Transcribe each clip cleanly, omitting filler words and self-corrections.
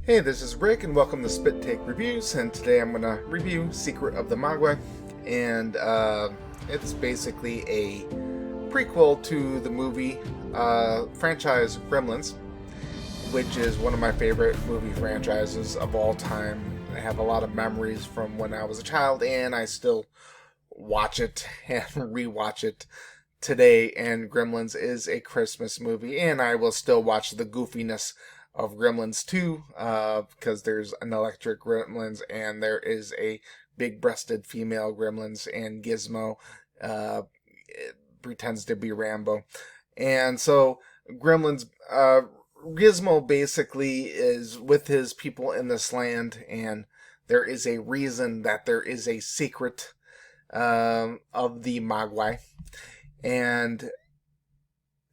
Hey, this is Rick, and welcome to Spit Take Reviews. And today I'm going to review Secret of the Mogwai, and it's basically a prequel to the movie franchise Gremlins, which is one of my favorite movie franchises of all time. I have a lot of memories from when I was a child, and I still watch it and rewatch it today. And Gremlins is a Christmas movie, and I will still watch the goofiness of Gremlins 2, because there's an electric Gremlins and there is a big-breasted female Gremlins, and Gizmo pretends to be Rambo. And so Gremlins, Gizmo basically is with his people in this land, and there is a reason that there is a secret of the Mogwai. And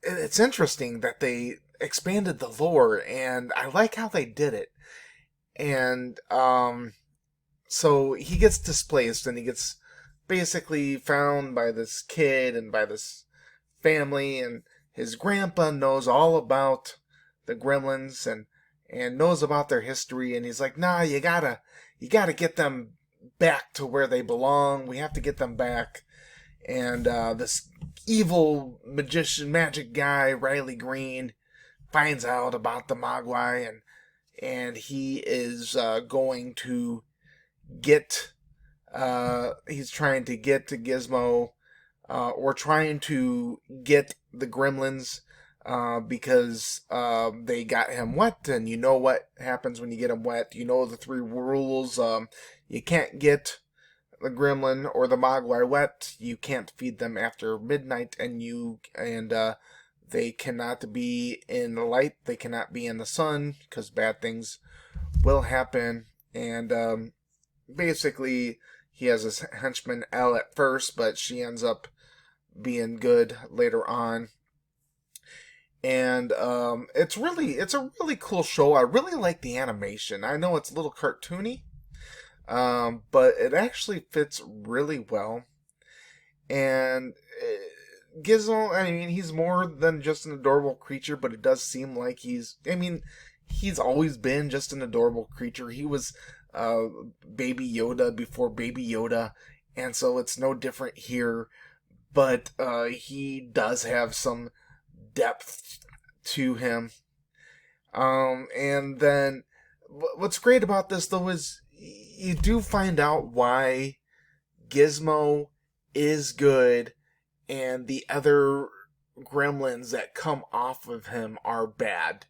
it's interesting that they expanded the lore, and I like how they did it. And so he gets displaced, and he gets basically found by this kid and by this family, and his grandpa knows all about the Gremlins and knows about their history, and he's like, nah, you gotta get them back to where they belong. We have to get them back. And this evil magician magic guy, Riley Green, finds out about the Mogwai, and he is going to get he's trying to get to Gizmo, or trying to get the Gremlins, because they got him wet, and you know what happens when you get him wet. You know the three rules. You can't get the Gremlin or the Mogwai wet. You can't feed them after midnight, and they cannot be in the light. They cannot be in the sun, because bad things will happen. And basically, he has his henchman Elle at first, but she ends up being good later on. And it's a really cool show. I really like the animation. I know it's a little cartoony, but it actually fits really well. And Gizmo, I mean, he's more than just an adorable creature, but it does seem like he's always been just an adorable creature. He was Baby Yoda before Baby Yoda, and so it's no different here. But he does have some depth to him. And then what's great about this, though, is you do find out why Gizmo is good and the other gremlins that come off of him are bad,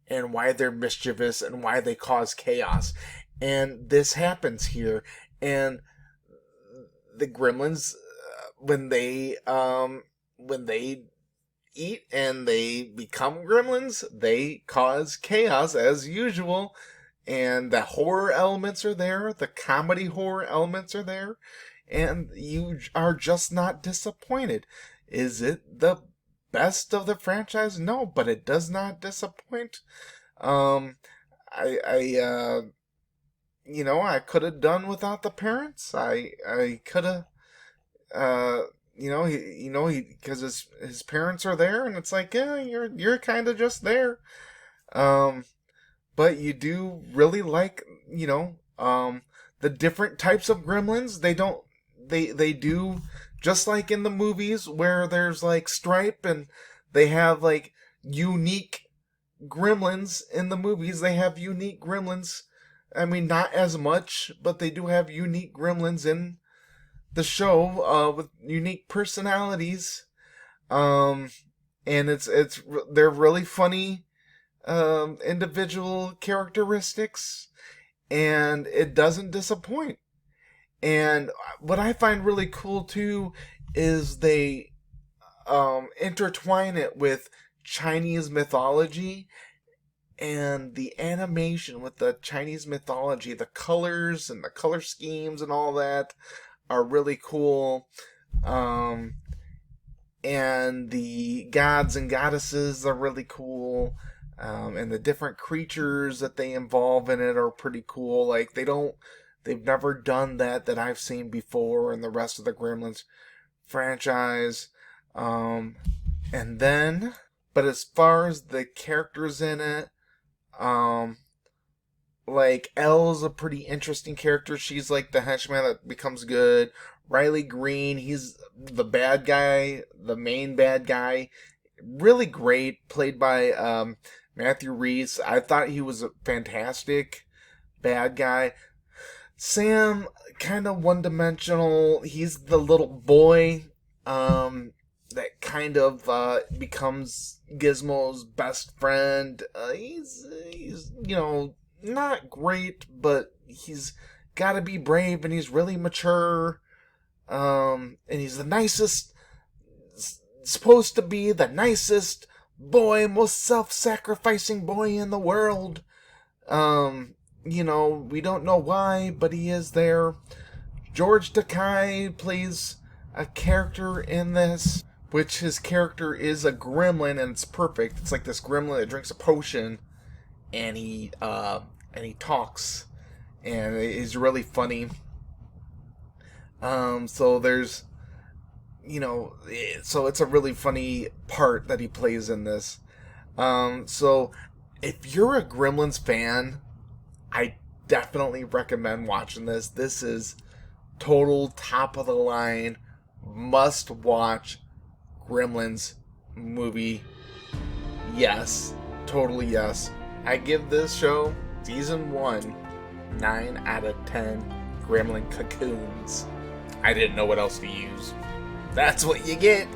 and why they're mischievous, and why they cause chaos. And this happens here. And the gremlins, when they eat and they become gremlins, they cause chaos as usual. And the horror elements are there, the comedy horror elements are there, and you are just not disappointed. Is it the best of the franchise? No, but it does not disappoint. I could have done without the parents. I could have, because his parents are there, and it's like, yeah, you're kind of just there. But you do really like, the different types of gremlins. They do, just like in the movies where there's like Stripe, and they have like unique gremlins in the movies. They have unique gremlins. I mean, not as much, but they do have unique gremlins in the show, with unique personalities. And they're really funny individual characteristics, and it doesn't disappoint. And what I find really cool too is they intertwine it with Chinese mythology, and the animation with the Chinese mythology, the colors and the color schemes and all that are really cool. And the gods and goddesses are really cool. And the different creatures that they involve in it are pretty cool. Like, they've never done that I've seen before in the rest of the Gremlins franchise. But as far as the characters in it, Like, Elle's a pretty interesting character. She's like the henchman that becomes good. Riley Green, he's the bad guy, the main bad guy. Really great, played by Matthew Reese. I thought he was a fantastic bad guy. Sam, kind of one dimensional. He's the little boy that kind of becomes Gizmo's best friend. He's, not great, but he's got to be brave and he's really mature. And he's the nicest, supposed to be the nicest boy, most self-sacrificing boy in the world. We don't know why, but he is there. George Takei plays a character in this, which his character is a gremlin, and it's perfect. It's like this gremlin that drinks a potion, and he talks, and it's really funny. So there's, so it's a really funny part that he plays in this. So if you're a Gremlins fan, I definitely recommend watching this. This is total top of the line, must watch Gremlins movie. Yes, totally yes. I give this show, season 1, 9 out of 10 Gremlin cocoons. I didn't know what else to use. That's what you get.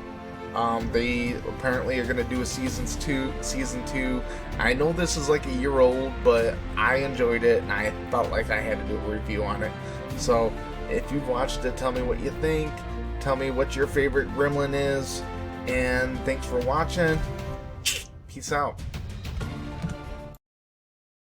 They apparently are gonna do a season 2. I know this is like a year old, but I enjoyed it and I felt like I had to do a review on it. So if you've watched it, tell me what you think. Tell me what your favorite gremlin is. And thanks for watching. Peace out.